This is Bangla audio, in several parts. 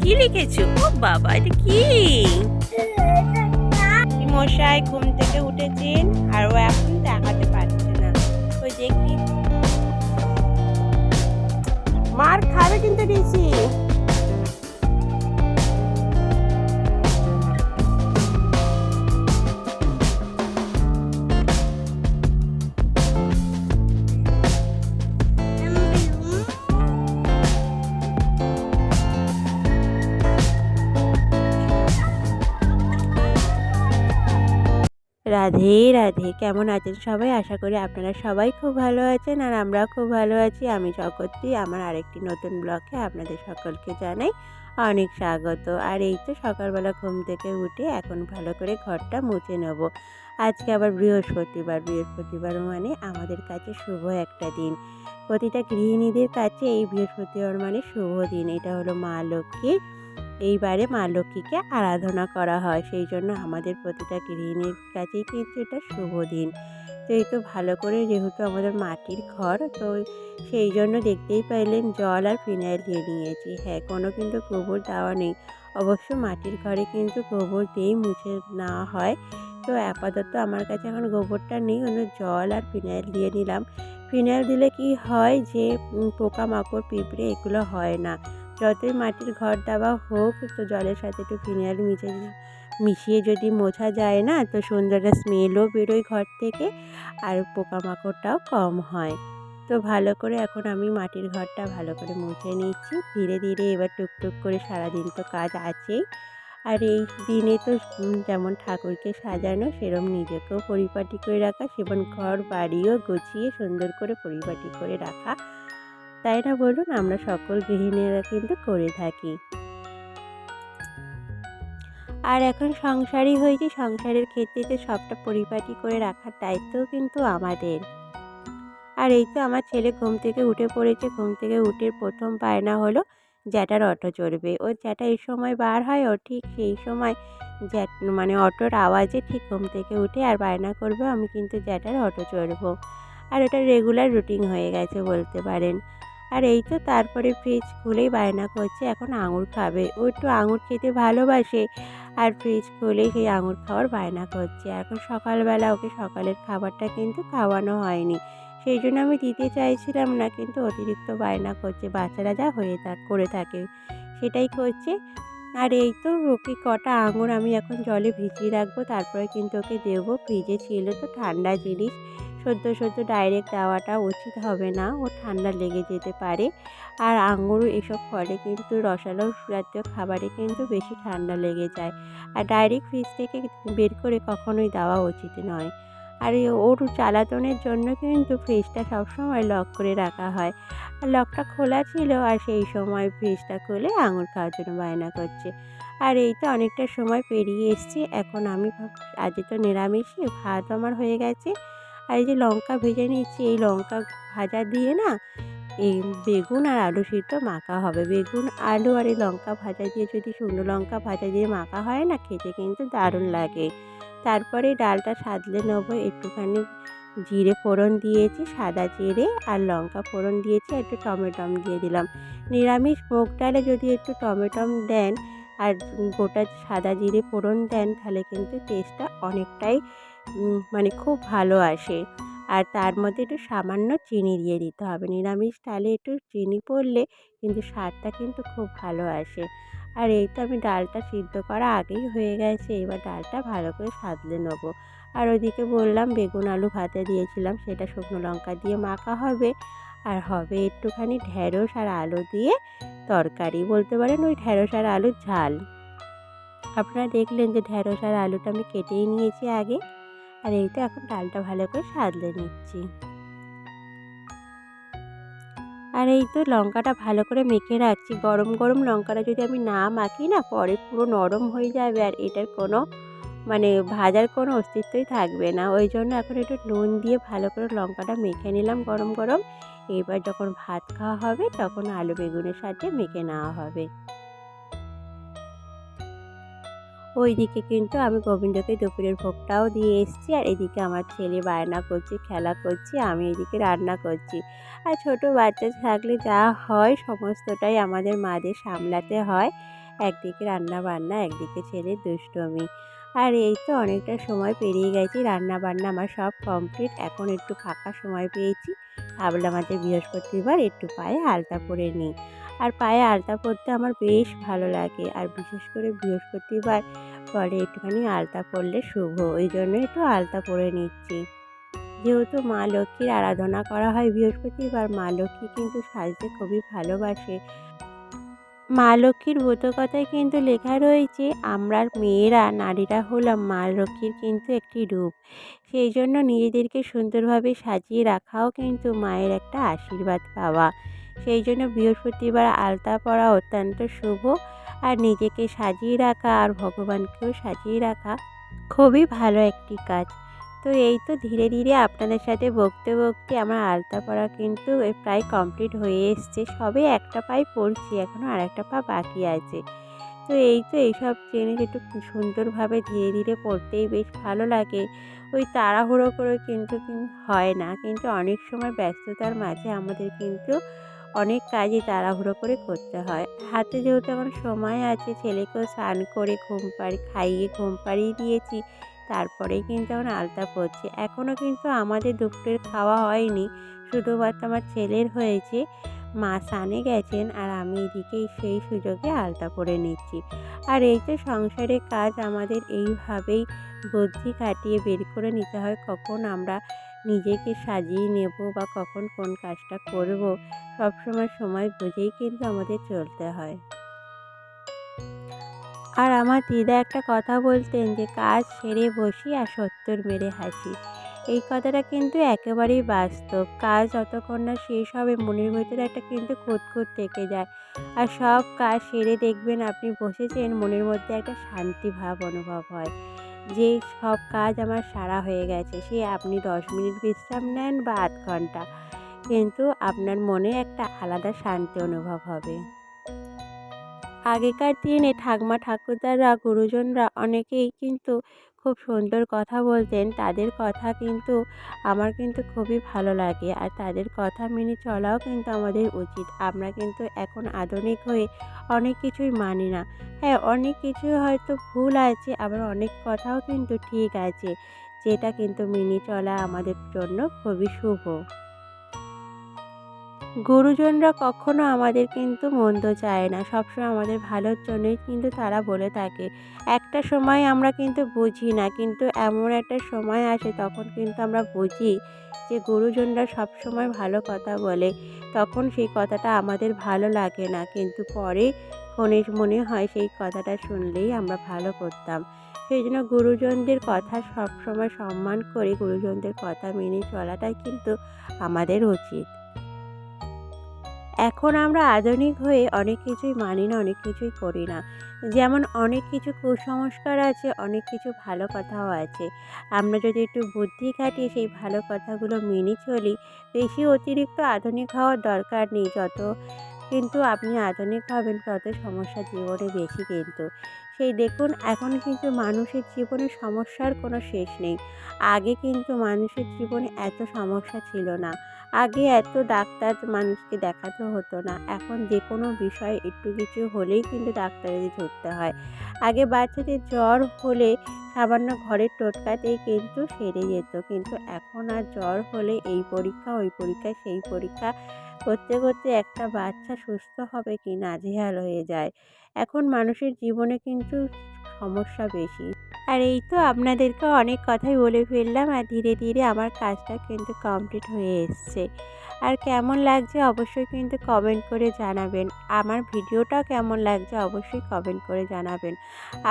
কি লিখেছো? ও বাবা, এটা কি? মশাই ঘুম থেকে উঠেছেন আর ও এখন দেখাতে পারছে না। ওই দেখি, মার খাবে কিন্তু দিছি। রাধে রাধে, কেমন আছেন সবাই? আশা করি আপনারা সবাই খুব ভালো আছেন আর আমরাও খুব ভালো আছি। আমি জগত্রী, আমার আরেকটি নতুন ব্লগে আপনাদের সকলকে জানাই অনেক স্বাগত। আর এই তো সকালবেলা ঘুম থেকে উঠে এখন ভালো করে ঘরটা মুছে নেব। আজকে আবার বৃহস্পতিবার, বৃহস্পতিবার মানে আমাদের কাছে শুভ একটা দিন। প্রতিটা গৃহিণীদের কাছে এই বৃহস্পতিবার মানে শুভ দিন। এটা হলো মা লক্ষ্মীর, এইবারে মা লক্ষ্মীকে আরাধনা করা হয়, সেই জন্য আমাদের প্রতিটা গৃহিণীর কাছেই কিন্তু এটা শুভ দিন। তো এই তো ভালো করে, যেহেতু আমাদের মাটির ঘর, তো সেই জন্য দেখতেই পাইলেন জল আর ফিনাইল দিয়ে নিয়েছি। হ্যাঁ, কোনো কিন্তু গোবর দেওয়া নেই। অবশ্য মাটির ঘরে কিন্তু গোবর দিয়েই মুছে নেওয়া হয়। তো আপাতত আমার কাছে এখন গোবরটা নেই, অন্য জল আর ফিনাইল দিয়ে নিলাম। ফিনাইল দিলে কি হয় যে পোকামাকড়, পিঁপড়ে এগুলো হয় না। যতই মাটির ঘর দেওয়া হোক, তো জলের সাথে একটু ফিনাইল মিশিয়ে যদি মোছা যায় না, তো সুন্দর একটা স্মেলও বেরোয় ঘর থেকে আর পোকামাকড়টাও কম হয়। তো ভালো করে এখন আমি মাটির ঘরটা ভালো করে মুছে নিচ্ছি ধীরে ধীরে। এবার টুকটুক করে সারাদিন তো কাজ আছেই। আর এই দিনে তো যেমন ঠাকুরকে সাজানো, সেরকম নিজেকেও পরিপাটি করে রাখা, সেমন ঘর বাড়িও গুছিয়ে সুন্দর করে পরিপাটি করে রাখা, তাই না বলুন? আমরা সকল গৃহিণীরা কিন্তু করে থাকি। আর এখন সংসারী হয়েছি, সংসারের ক্ষেত্রে তো সবটা পরিপাটি করে রাখার দায়িত্বও কিন্তু আমাদের। আর এই তো আমার ছেলে ঘুম থেকে উঠে পড়েছে। ঘুম থেকে উঠে প্রথম বায়না হলো জ্যাঠার অটো চড়বে। ওর জ্যাঠা এই সময় বার হয়, ও ঠিক সেই সময় মানে অটোর আওয়াজে ঠিক ঘুম থেকে উঠে আর বায়না করবে আমি কিন্তু জ্যাঠার অটো চড়বো। আর এটা রেগুলার রুটিন হয়ে গেছে বলতে পারেন। আর এই তো তারপরে ফ্রিজ খুলেই বায়না করছে এখন আঙুর খাবে। ও একটু আঙুর খেতে ভালোবাসে, আর ফ্রিজ খুলেই সেই আঙুর খাওয়ার বায়না করছে। এখন সকালবেলা ওকে সকালের খাবারটা কিন্তু খাওয়ানো হয়নি, সেই জন্য আমি দিতে চাইছিলাম না, কিন্তু অতিরিক্ত বায়না করছে। বাচ্চারা যা করে থাকে সেটাই করছে। আর এই তো ওকে কটা আঙুর আমি এখন জলে ভিজিয়ে রাখবো, তারপরে কিন্তু ওকে দেবো। ফ্রিজে ছিল তো ঠান্ডা জিনিস, সদ্য সদ্য ডাইরেক্ট দেওয়াটা উচিত হবে না, ও ঠান্ডা লেগে যেতে পারে। আর আঙুর এসব ফলে কিন্তু রসালো জাতীয় খাবারে কিন্তু বেশি ঠান্ডা লেগে যায়। আর ডাইরেক্ট ফ্রিজ থেকে বের করে কখনোই দেওয়া উচিত নয়। আর ওর জ্বালাতনের জন্য কিন্তু ফ্রিজটা সবসময় লক করে রাখা হয়। আর লকটা খোলা ছিল, আর সেই সময় ফ্রিজটা খুলে আঙুর খাওয়ার জন্য বায়না করছে। আর এই তো অনেকটা সময় পেরিয়ে এসছি। এখন আমি আজকে তো নিরামিষই, ভাত আমার হয়ে গেছে। আর এই যে লঙ্কা ভেজে নিচ্ছি, এই লঙ্কা ভাজা দিয়ে না এই বেগুন আর আলু সিদ্ধ মাখা হবে। বেগুন, আলু আর এই লঙ্কা ভাজা দিয়ে, যদি শুকনো লঙ্কা ভাজা দিয়ে মাখা হয় না, খেতে কিন্তু দারুণ লাগে। তারপরে ডালটা সাজলে নেবো। একটুখানি জিরে ফোড়ন দিয়েছি, সাদা জিরে আর লঙ্কা ফোড়ন দিয়েছি, একটু টমেটম দিয়ে দিলাম। নিরামিষ মুগ ডালে যদি একটু টমেটম দেন আর গোটা সাদা জিরে ফোড়ন দেন, তাহলে কিন্তু টেস্টটা অনেকটাই মানে খুব ভালো আসে। আর তার মধ্যে একটু সামান্য চিনি দিয়ে দিতে হবে। নিরামিষ ডালে একটু চিনি পড়লে কিন্তু স্বাদটা কিন্তু খুব ভালো আসে। আর এই তো আমি ডালটা সিদ্ধ করা আগেই হয়ে গেছে, এবার ডালটা ভালো করে সাজলে নেবো। আর ওইদিকে বললাম বেগুন আলু ভাতে দিয়েছিলাম, সেটা শুকনো লঙ্কা দিয়ে মাখা হবে। আর হবে একটুখানি ঢ্যাঁড়স আর আলু দিয়ে তরকারি, বলতে পারেন ওই ঢ্যাঁড়স আর আলুর ঝাল। আপনারা দেখলেন যে ঢ্যাঁড়স আর আলুটা আমি কেটেই নিয়েছি আগে। আর এই তো এখন ডালটা ভালো করে সাজলে নিচ্ছি। আর এই তো লঙ্কাটা ভালো করে মেখে রাখছি। গরম গরম লঙ্কাটা যদি আমি না মাখি না, পরে পুরো নরম হয়ে যাবে আর এটার কোনো মানে ভাজার কোনো অস্তিত্বই থাকবে না। ওই জন্য এখন একটু নুন দিয়ে ভালো করে লঙ্কাটা মেখে নিলাম গরম গরম। এবার যখন ভাত খাওয়া হবে তখন আলু বেগুনের সাথে মেখে নেওয়া হবে। ওইদিকে কিন্তু আমি গোবিন্দকে দুপুরের ভোগটাও দিয়ে এসেছি। আর এদিকে আমার ছেলে বায়না করছে, খেলা করছে, আমি এদিকে রান্না করছি। আর ছোট বাচ্চা থাকলে যা হয় সমস্তটাই আমাদের মাদের সামলাতে হয়। একদিকে রান্না বান্না, একদিকে ছেলের দুষ্টুমি। আর এই তো অনেকটা সময় পেরিয়ে গেছে, রান্না বান্না আমার সব কমপ্লিট। এখন একটু ফাঁকা সময় পেয়েছি, ভাবলাম আজ বৃহস্পতিবার একটু পায়ে আলতা পরে নিই। আর পায়ে আলতা পরতে আমার বেশ ভালো লাগে, আর বিশেষ করে বৃহস্পতিবার পরে একটুখানি আলতা পরলে শুভ, ওই জন্য একটু আলতা পরে নিচ্ছি। যেহেতু মা লক্ষ্মীর আরাধনা করা হয় বৃহস্পতিবার, মা লক্ষ্মী কিন্তু সাজতে খুবই ভালোবাসে। মা লক্ষ্মীর ব্রতকথায় কিন্তু লেখা রয়েছে, আমরা মেয়েরা নারীরা হলাম মা লক্ষ্মীর কিন্তু একটি রূপ। সেই জন্য নিজেদেরকে সুন্দরভাবে সাজিয়ে রাখাও কিন্তু মায়ের একটা আশীর্বাদ পাওয়া। সেই জন্য বৃহস্পতিবার আলতা পরা অত্যন্ত শুভ। আর নিজেকে সাজিয়ে রাখা আর ভগবানকেও সাজিয়ে রাখা খুবই ভালো একটি কাজ। তো এই তো ধীরে ধীরে আপনাদের সাথে বকতে বকতে আমার আলতা পরা কিন্তু প্রায় কমপ্লিট হয়ে এসছে। সবে একটা পাই পরছি, এখনও আরেকটা পা বাকি আছে। তো এই তো এইসব জিনিস একটু সুন্দরভাবে ধীরে ধীরে পরতেই বেশ ভালো লাগে। ওই তাড়াহুড়ো করে কিন্তু হয় না, কিন্তু অনেক সময় ব্যস্ততার মাঝে আমাদের কিন্তু অনেক কাজই তাড়াহুড়ো করে করতে হয়। হাতে যেহেতু আমার সময় আছে, ছেলেকেও স্নান করে খাইয়ে ঘুম পাড়িয়ে দিয়েছি, তারপরেই কিন্তু এখন আলতা পরছি। এখনও কিন্তু আমাদের দুপুরের খাওয়া হয়নি, শুধুমাত্র আমার ছেলের হয়েছে। মা স্নানে গেছেন আর আমি এদিকে সেই সুযোগে আলতা পরে নিচ্ছি। আর এই তো সংসারের কাজ আমাদের এইভাবেই বুদ্ধি খাটিয়ে বের করে নিতে হয়, কখন আমরা নিজেকে সাজিয়ে নেব বা কখন কোন কাজটা করব। সবসময় সময় বুঝেই কিন্তু আমাদের চলতে হয়। আর আমার দিদা একটা কথা বলতেন যে, কাজ সেরে বসি আর ৭০ মেরে হাসি। এই কথাটা কিন্তু একেবারেই বাস্তব। কাজ যতক্ষণ না শেষ হবে মনের ভেতরে একটা কিন্তু খুঁতখুঁত থেকে যায়। আর সব কাজ সেরে দেখবেন আপনি বসেছেন, মনের মধ্যে একটা শান্তি ভাব অনুভব হয় যে সব কাজ আমার সারা হয়ে গেছে। সে আপনি ১০ মিনিট বিশ্রাম নেন বা আধ ঘন্টা, কিন্তু আপনার মনে একটা আলাদা শান্তি অনুভব হবে। আগেকার দিনে ঠাকুমা ঠাকুরদারা গুরুজনরা অনেকেই কিন্তু খুব সুন্দর কথা বলতেন। তাদের কথা কিন্তু আমার কিন্তু খুবই ভালো লাগে, আর তাদের কথা মেনে চলাও কিন্তু আমাদের উচিত। আমরা কিন্তু এখন আধুনিক হয়ে অনেক কিছুই মানি না। হ্যাঁ, অনেক কিছু হয়তো ভুল আছে, আবার অনেক কথাও কিন্তু ঠিক আছে, যেটা কিন্তু মেনে চলা আমাদের জন্য খুবই শুভ। গুরুজনরা কখনো আমাদের কিন্তু মন্দ চায় না, সবসময় আমাদের ভালোর জন্যই কিন্তু তারা বলে থাকে। একটা সময় আমরা কিন্তু বুঝি না, কিন্তু এমন একটা সময় আসে তখন কিন্তু আমরা বুঝি যে গুরুজনরা সবসময় ভালো কথা বলে। তখন সেই কথাটা আমাদের ভালো লাগে না, কিন্তু পরে ক্ষণে মনে হয় সেই কথাটা শুনলেই আমরা ভালো করতাম। সেই জন্য গুরুজনদের কথা সবসময় সম্মান করে গুরুজনদের কথা মেনে চলাটাই কিন্তু আমাদের উচিত। এখন আমরা আধুনিক হয়ে অনেক কিছুই মানি না, অনেক কিছুই করি না। যেমন অনেক কিছু কুসংস্কার আছে, অনেক কিছু ভালো কথাও আছে। আমরা যদি একটু বুদ্ধি খাটিয়ে সেই ভালো কথাগুলো মেনে চলি, বেশি অতিরিক্ত আধুনিক হওয়ার দরকার নেই। যত কিন্তু আপনি আধুনিক হবেন তত সমস্যা জীবনে বেশি কিন্তু। সেই দেখুন এখন কিন্তু মানুষের জীবনে সমস্যার কোনো শেষ নেই। আগে কিন্তু মানুষের জীবনে এত সমস্যা ছিল না। আগে এত ডাক্তার মানুষকে দেখাতে হতো না। এখন যেকোনো বিষয় একটু কিছু হলেই কিন্তু ডাক্তারের ধরতে হয়। আগে বাচ্চাদের জ্বর হলে সামান্য ঘরের টোটকাতেই কিন্তু সেরে যেত। কিন্তু এখন আর জ্বর হলে এই পরীক্ষা, ওই পরীক্ষা, সেই পরীক্ষা করতে করতে একটা বাচ্চা সুস্থ হবে কি নাজেহাল হয়ে যায়। এখন মানুষের জীবনে কিন্তু সমস্যা বেশি। আর এই তো আপনাদেরকে অনেক কথাই বলে ফেললাম, আর ধীরে ধীরে আমার কাজটা কিন্তু কমপ্লিট হয়ে এসছে। আর কেমন লাগছে অবশ্যই কিন্তু কমেন্ট করে জানাবেন। আমার ভিডিওটাও কেমন লাগছে অবশ্যই কমেন্ট করে জানাবেন।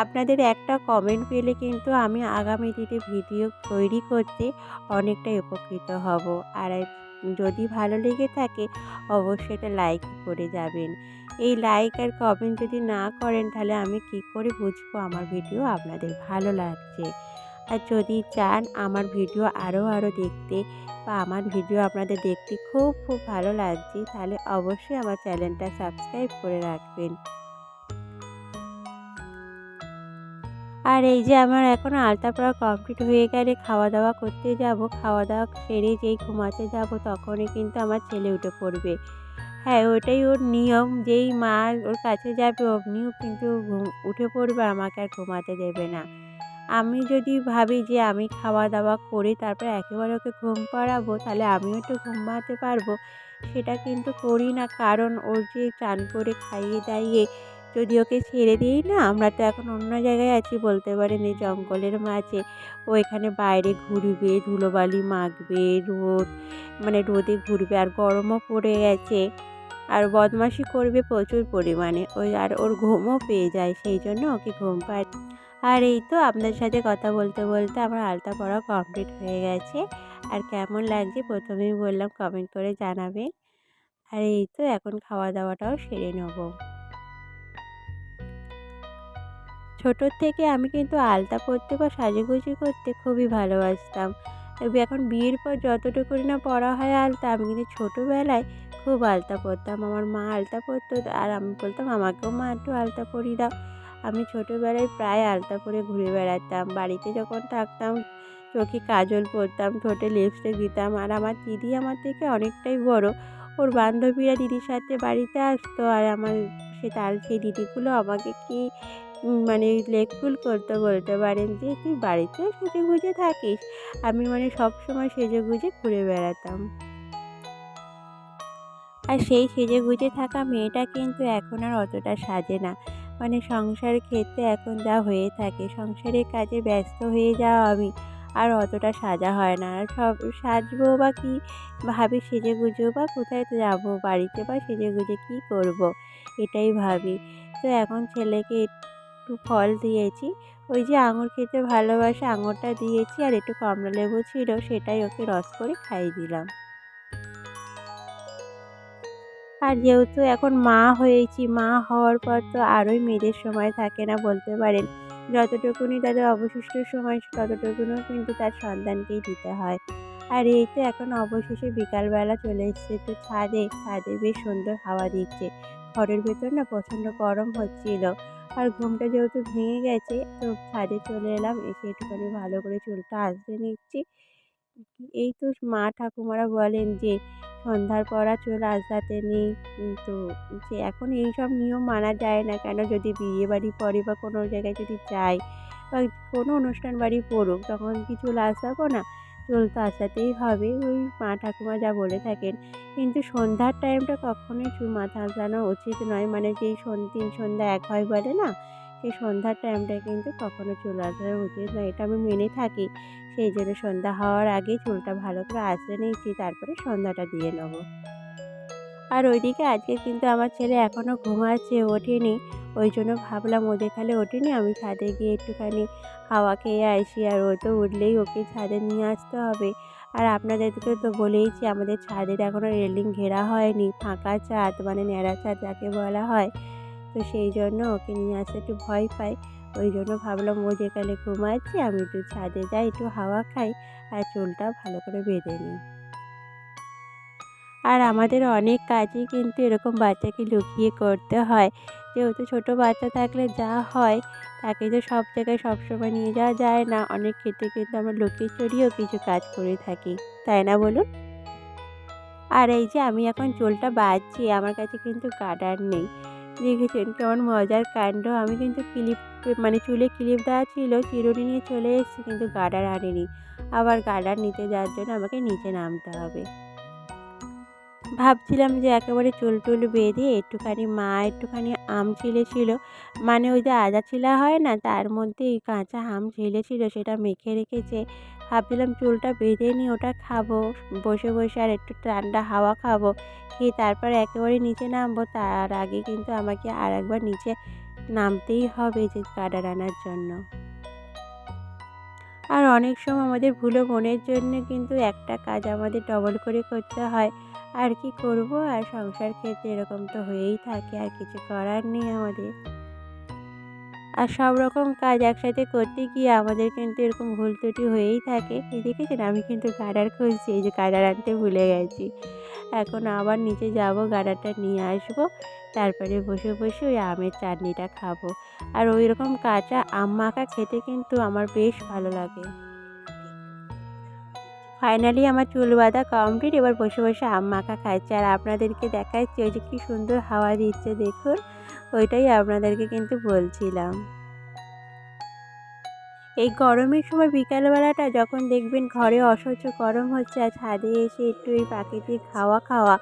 আপনাদের একটা কমেন্ট পেলে কিন্তু আমি আগামী দিনে ভিডিও তৈরি করতে অনেকটাই উপকৃত হব। আর যদি ভালো লেগে থাকে অবশ্যই এটা লাইক করে যাবেন। এই লাইক আর কমেন্ট যদি না করেন তাহলে আমি কি করে বুঝবো আমার ভিডিও আপনাদের ভালো লাগছে। আর যদি চান আমার ভিডিও আরও দেখতে, বা আমার ভিডিও আপনাদের দেখতে খুব খুব ভালো লাগছে, তাহলে অবশ্যই আমার চ্যানেলটা সাবস্ক্রাইব করে রাখবেন। আর এই যে আমার এখন আলতা পড়া কমপ্লিট হয়ে গেলে খাওয়া দাওয়া করতে যাব। খাওয়া দাওয়া সেরে যেই ঘুমাতে যাব তখনই কিন্তু আমার ছেলে উঠে পড়বে। হ্যাঁ, ওটাই ওর নিয়ম, যেই মা ওর কাছে যাবে অমনিও কিন্তু উঠে পড়বে, আমাকে আর ঘুমাতে দেবে না। আমি যদি ভাবি যে আমি খাওয়া-দাওয়া করে তারপরে একেবারে ওকে ঘুম পাড়াবো, তাহলে আমিও একটু ঘুমাতে পারবো। সেটা কিন্তু করি না, কারণ ওর যে চান করে খাইয়ে-দাইয়ে যদি ওকে ছেড়ে দিই না, আমরা তো এখন অন্য জায়গায় আছি বলতে পারেন, এই জঙ্গলের মাঝে। ও এখানে বাইরে ঘুরবে, ধুলোবালি মাখবে, রোদে ঘুরবে, আর গরমও পড়ে গেছে। আর বদমাইশি করবে প্রচুর পরিমাণে। আর ওর ঘুমও পেয়ে যায়, সেই জন্য ওকে ঘুম পাড়ি। আর এই তো আপনার সাথে কথা বলতে বলতে আমার আলতা পড়া কমপ্লিট হয়ে গেছে। আর কেমন লাগছে প্রথমেই বললাম, কমেন্ট করে জানাবেন। আর এই তো এখন খাওয়া দাওয়াটাও সেরে নেব। ছোটোর থেকে আমি কিন্তু আলতা পরতে বা সাজুগুজু করতে খুবই ভালোবাসতাম। তবে এখন বিয়ের পর যতটুকুই না পরা হয় আলতা, আমি কিন্তু ছোটোবেলায় খুব আলতা পরতাম। আমার মা আলতা পরতো আর আমি বলতাম, আমাকেও মা একটু আলতা পরিয়ে দাও। আমি ছোটোবেলায় প্রায় আলতা পরে ঘুরে বেড়াতাম। বাড়িতে যখন থাকতাম চোখে কাজল পরতাম, ঠোঁটে লিপস্টিক দিতাম। আর আমার দিদি আমার থেকে অনেকটাই বড়। ওর বান্ধবীরা দিদির সাথে বাড়িতে আসতো, আর সেই দিদিগুলো আমাকে কি লেগফুল করতো বলতে পারেন, যে তুই বাড়িতেও সেজেগুজে থাকিস। আমি সবসময় সেজেগুজে ঘুরে বেড়াতাম। আর সেই সেজেগুজে থাকা মেয়েটা কিন্তু এখন আর অতটা সাজে না। সংসার ক্ষেত্রে এখন যা হয়ে থাকে, সংসারের কাজে ব্যস্ত হয়ে যাওয়া আমি, আর অতটা সাজা হয় না। আর সাজবো বা কি, ভাবি সেজেগুজেও বা কোথায় যাবো, বাড়িতে বা সেজেগুজে কী করবো, এটাই ভাবি। তো এখন ছেলেকে একটু ফল দিয়েছি, ওই যে আঙুর খেতে ভালোবাসে, আঙুরটা দিয়েছি, আর একটু কমলালেবু ছিল, সেটাই ওকে রস করে খাইয়ে দিলাম। আর যেহেতু এখন মা হয়েছি, মা হওয়ার পর তো আরোই মেয়েদের সময় থাকে না বলতে পারেন। যতটুকুনি তাদের অবশিষ্ট সময়, ততটুকুনিও কিন্তু তার সন্তানকেই দিতে হয়। আর এই তো এখন অবশেষে বিকালবেলা চলে এসেছে একটু ছাদে। ছাদে বেশ সুন্দর হাওয়া দিচ্ছে। ঘরের ভেতর না প্রচণ্ড গরম হচ্ছিল। আর ঘুমটা যেহেতু ভেঙে গেছে, তো ছাদে চলে এলাম, এসে একটুখানি ভালো করে চুলটা আঁচড়ে নিচ্ছি। এই তো মা ঠাকুমারা বলেন যে সন্ধ্যার পর আর চুল আঁচড়াতে নেই, কিন্তু যে এখন এইসব নিয়ম মানা যায় না, কেন যদি বিয়ে বাড়ি পড়ে বা কোনো জায়গায় যদি যাই বা কোনো অনুষ্ঠান বাড়ি পড়ুক, তখন কি চুল আঁচড়াবো না? চুল তো আঁচড়াতেই হবে, ওই মা ঠাকুমা যা বলে থাকেন। কিন্তু সন্ধ্যার টাইমটা কখনোই চুল মাথা আঁচড়ানো উচিত নয়, যেই তিন সন্ধ্যা এক হয় বলে না, সেই সন্ধ্যার টাইমটায় কিন্তু কখনো চুল আঁচড়ানো উচিত নয়, এটা আমি মেনে থাকি। সেই জন্য সন্ধ্যা হওয়ার আগেই চুলটা ভালো করে আঁচড়ে নিয়েছি, তারপরে সন্ধ্যাটা দিয়ে নেবো। আর ওইদিকে আজকে কিন্তু আমার ছেলে এখনও ঘুমাচ্ছে, ওঠেনি। ওই জন্য ভাবলাম ও যেখানে ওঠেনি, আমি ছাদে গিয়ে একটুখানি হাওয়া খেয়ে আসি। আর ও তো উঠলেই ওকে ছাদে নিয়ে আসতে হবে। আর আপনাদেরকে তো বলেইছি, আমাদের ছাদের এখনও রেলিং ঘেরা হয়নি, ফাঁকা ছাদ, ন্যাড়া ছাদ যাকে বলা হয়। তো সেই জন্য ওকে নিয়ে আসতে একটু ভয় পাই। ওই জন্য ভাবলাম ও যেখানে ঘুমাচ্ছে, আমি একটু ছাদে যাই, একটু হাওয়া খাই, আর চুলটা ভালো করে বেঁধে নিই। আর আমাদের অনেক কাজই কিন্তু এরকম বাচ্চাকে লুকিয়ে করতে হয়। যেহেতু ছোটো বাচ্চা থাকলে যা হয়, তাকে তো সব জায়গায় সবসময় নিয়ে যাওয়া যায় না। অনেক ক্ষেত্রে কিন্তু আমরা লুকিয়ে চুরিয়েও কিছু কাজ করে থাকি, তাই না বলুন? আর এই যে আমি এখন চুলটা বাঁধছি, আমার কাছে কিন্তু গার্ডার নেই। দেখেছেন কেমন মজার কাণ্ড! আমি কিন্তু চুলে ক্লিপ দেওয়া ছিল, চিরুনি নিয়ে চলে এসেছি, কিন্তু গার্ডার আনিনি। আবার গার্ডার নিতে যাওয়ার জন্য আমাকে নিচে নামতে হবে। ভাবছিলাম যে একেবারে চুল টুল বেঁধে একটুখানি আম ছিলে, ওই যে আদা ছিলা হয় না, তার মধ্যে এই কাঁচা আম ছিলে, সেটা মেখে রেখেছে। ভাবছিলাম চুলটা বেঁধে নিয়ে ওটা খাবো বসে বসে, আর একটু ঠান্ডা হাওয়া খাবো, খেয়ে তারপরে একেবারে নিচে নামবো। তার আগে কিন্তু আমাকে আর একবার নিচে নামতেই হবে, যে গার্ডার আনার জন্য। আর অনেক সময় আমাদের ভুলো মনের জন্য কিন্তু একটা কাজ আমাদের ডবল করে করতে হয়। আর কি করব, আর সংসার ক্ষেত্রে এরকম তো হয়েই থাকে, আর কিছু করার নেই আমাদের। আর সব রকম কাজ একসাথে করতে গিয়ে আমাদের কিন্তু এরকম ভুল ত্রুটি হয়েই থাকে। এই দেখেছেন, আমি কিন্তু গার্ডার খুঁজছি, এই যে গার্ডার আনতে ভুলে গেছি। এখন আবার নিচে যাব, গার্ডারটা নিয়ে আসবো, তারপরে বসে বসে ওই আমের চাটনিটা খাবো। আর ওই রকম কাঁচা আম মাখা খেতে কিন্তু আমার বেশ ভালো লাগে। ফাইনালি আমার চুল বাঁধা কমপ্লিট। এবার বসে বসে আম মাখা খাচ্ছে আর আপনাদেরকে দেখাচ্ছি ওই যে কী সুন্দর হাওয়া দিচ্ছে দেখুন, ওইটাই আপনাদেরকে কিন্তু বলছিলাম। এই গরমের সময় বিকালবেলাটা যখন দেখবেন ঘরে অসহ্য গরম হচ্ছে আর ছাদে এসে একটু এই প্রাকৃতিক হাওয়া খাওয়া।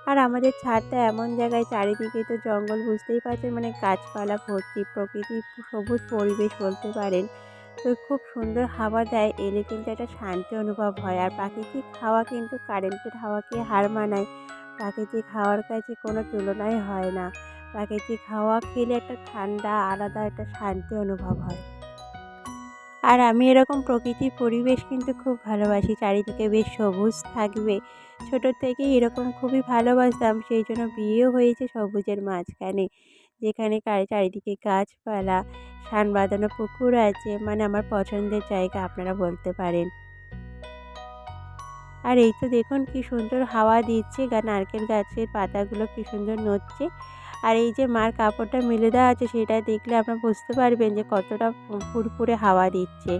আর আমাদের ছাদটা এমন জায়গায়, চারিদিকে তো জঙ্গল, বুঝতেই পারছেন, মানে গাছপালা ভর্তি, প্রকৃতির সবুজ পরিবেশ বলতে পারেন। তো খুব সুন্দর হাওয়া দেয়, এলে কিন্তু একটা শান্তি অনুভব হয়। আর প্রাকৃতিক হাওয়া কিন্তু কারেন্টের হাওয়াকে হার মানায়। প্রাকৃতিক হাওয়ার কাছে কোনো তুলনাই হয় না। প্রাকৃতিক হাওয়া খেলে একটা ঠান্ডা আলাদা একটা শান্তি অনুভব হয়। আর আমি এরকম প্রকৃতির পরিবেশ কিন্তু খুব ভালোবাসি, চারিদিকে বেশ সবুজ থাকবে। ছোটোর থেকেই এরকম খুবই ভালোবাসতাম, সেই জন্য বিয়েও হয়েছে সবুজের মাঝখানে, যেখানে চারিদিকে গাছপালা, সান বাঁধানো পুকুর আছে, মানে আমার পছন্দের জায়গা আপনারা বলতে পারেন। আর এই তো দেখুন কি সুন্দর হাওয়া দিচ্ছে, নারকেল গাছের পাতাগুলো কি সুন্দর নড়ছে। আর এই যে মার কাপড়টা মেলে দেওয়া আছে, সেটা দেখলে আপনারা বুঝতে পারবেন যে কতটা ফুরফুরে হাওয়া দিচ্ছে।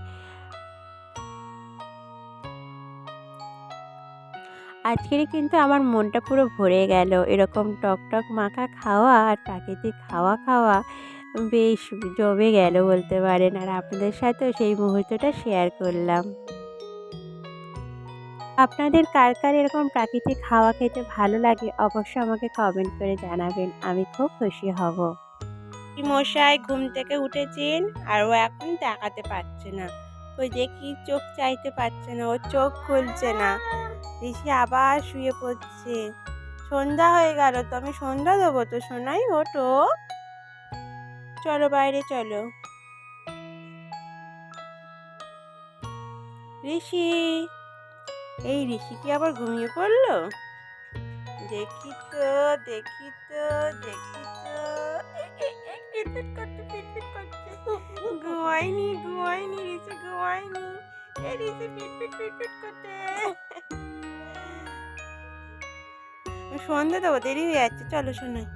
আজকের কিন্তু আমার মনটা পুরো ভরে গেল, এরকম টকটক মাখা খাওয়া আর প্রাকৃতিক হাওয়া খাওয়া বেশ জমে গেল বলতে পারেন। আর আপনাদের সাথেও সেই মুহূর্তটা শেয়ার করলাম। আপনাদের কার কার এরকম প্রাকৃতিক হাওয়া খেতে ভালো লাগে অবশ্যই আমাকে কমেন্ট করে জানাবেন, আমি খুব খুশি হব। মশাই ঘুম থেকে উঠেছেন আর ও এখন তাকাতে পারছে না, ওই দেখি চোখ চাইতে পারছে না, ও চোখ খুলছে না। ঋষি আবার শুয়ে পড়ছে। সন্ধ্যা হয়ে গেল তো, আমি সন্ধ্যা দেবো তো সোনাই, ওঠো, চলো বাইরে চলো। ঋষি, এই ঋষি কি আবার ঘুমিয়ে পড়লো? দেখি তো, দেখি তো, দেখি তো, পিটপিট করছে, পিটপিট করছে। ঘুমায়নি, ঘুমায়নি, ঋষি ঘুমায়নি। এই ঋষি পিটপিট পিটপিট করছে। সন্ধ্যা দেবো, দেরি হয়ে যাচ্ছে, চলো শোনাই।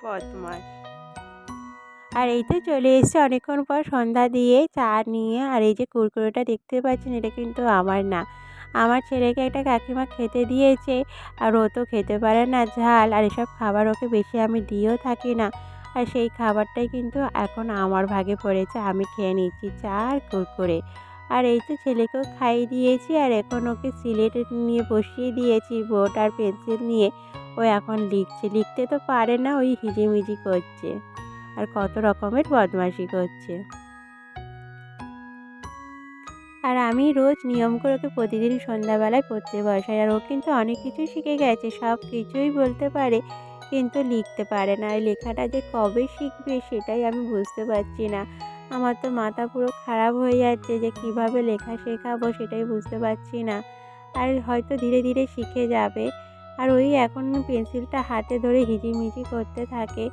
বদমাস। আর এই তো চলে এসেছে অনেকক্ষণ পর সন্ধ্যা দিয়ে, চা নিয়ে। আর এই যে কুরকুরেটা দেখতে পাচ্ছেন, এটা কিন্তু আমার না, আমার ছেলেকে একটা কাকিমা খেতে দিয়েছে। আর ও তো খেতে পারে না ঝাল, আর এসব খাবার ওকে বেশি আমি দিয়েও থাকি না। আর সেই খাবারটাই কিন্তু এখন আমার ভাগে পড়েছে, আমি খেয়ে নিচ্ছি চা আর কুরকুরে। আর এই তো ছেলেকেও খাইয়ে দিয়েছি, আর এখন ওকে সিলেট নিয়ে বসিয়ে দিয়েছি, বোর্ড আর পেন্সিল নিয়ে। ও এখন লিখছে, লিখতে তো পারে না, ওই হিজিমিজি করছে আর কত রকমের বদমাশি করছে। আর আমি রোজ নিয়ম করে ওকে প্রতিদিন সন্ধ্যাবেলায় পড়তে বসাই। আর ও কিন্তু অনেক কিছুই শিখে গেছে, সব কিছুই বলতে পারে, কিন্তু লিখতে পারে না। আর লেখাটা যে কবে শিখবে সেটাই আমি বুঝতে পারছি না। আমার তো মাথা পুরো খারাপ হয়ে যাচ্ছে যে কিভাবে লেখা শেখাবো সেটাই বুঝতে পারছি না। আর হয়তো ধীরে ধীরে শিখে যাবে। আর ওই এখন পেন্সিলটা হাতে ধরে হিজিমিজি করতে থাকে,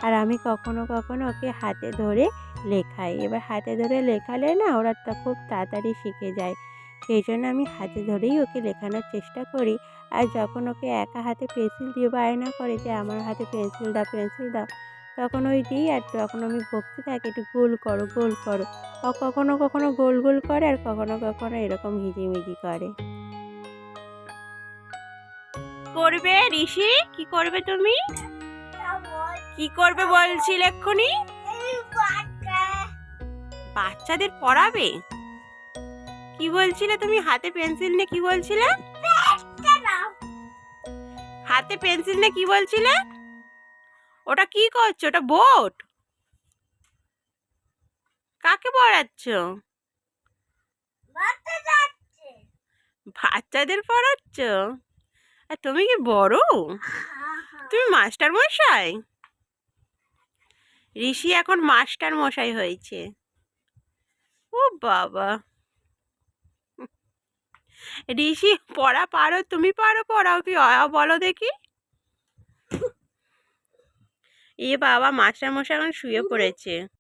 আর আমি কখনো কখনো ওকে হাতে ধরে লেখাই। এবার হাতে ধরে লেখালে না ওরা তো খুব তাড়াতাড়ি শিখে যায়, সেই জন্য আমি হাতে ধরেই ওকে লেখানোর চেষ্টা করি। আর যখন ওকে একা হাতে পেন্সিল দিয়ে বায়না করে যে আমার হাতে পেন্সিল দাও, পেন্সিল দাও, তখন ওই দিই। আর তখন আমি বকতে থাকি, একটু গোল করো, গোল করো। ও কখনো কখনো গোল গোল করে, আর কখনো কখনো এরকম হিজিমিজি করে। করবে ঋষি, কি করবে তুমি? কি করবে বলছিলে এক্ষুনি? বাচ্চাদের পড়াবে? কি বলছিলে তুমি? হাতে পেন্সিল নিয়ে কি বলছিলে? হাতে পেন্সিল নিয়ে কি বলছিলে? ওটা কি করছো? ওটা বোর্ড? কাকে পড়াচ্ছ? বাচ্চাদের পড়াচ্ছ? আর তুমি কি বড়? তুমি মাস্টার মশাই? ঋষি এখন মাস্টার মশাই হয়েছে। ও বাবা, ঋষি পড়া পারো? তুমি পারো পড়াও? কি বলো দেখি। এ বাবা, মাস্টার মশাই এখন শুয়ে পড়েছে।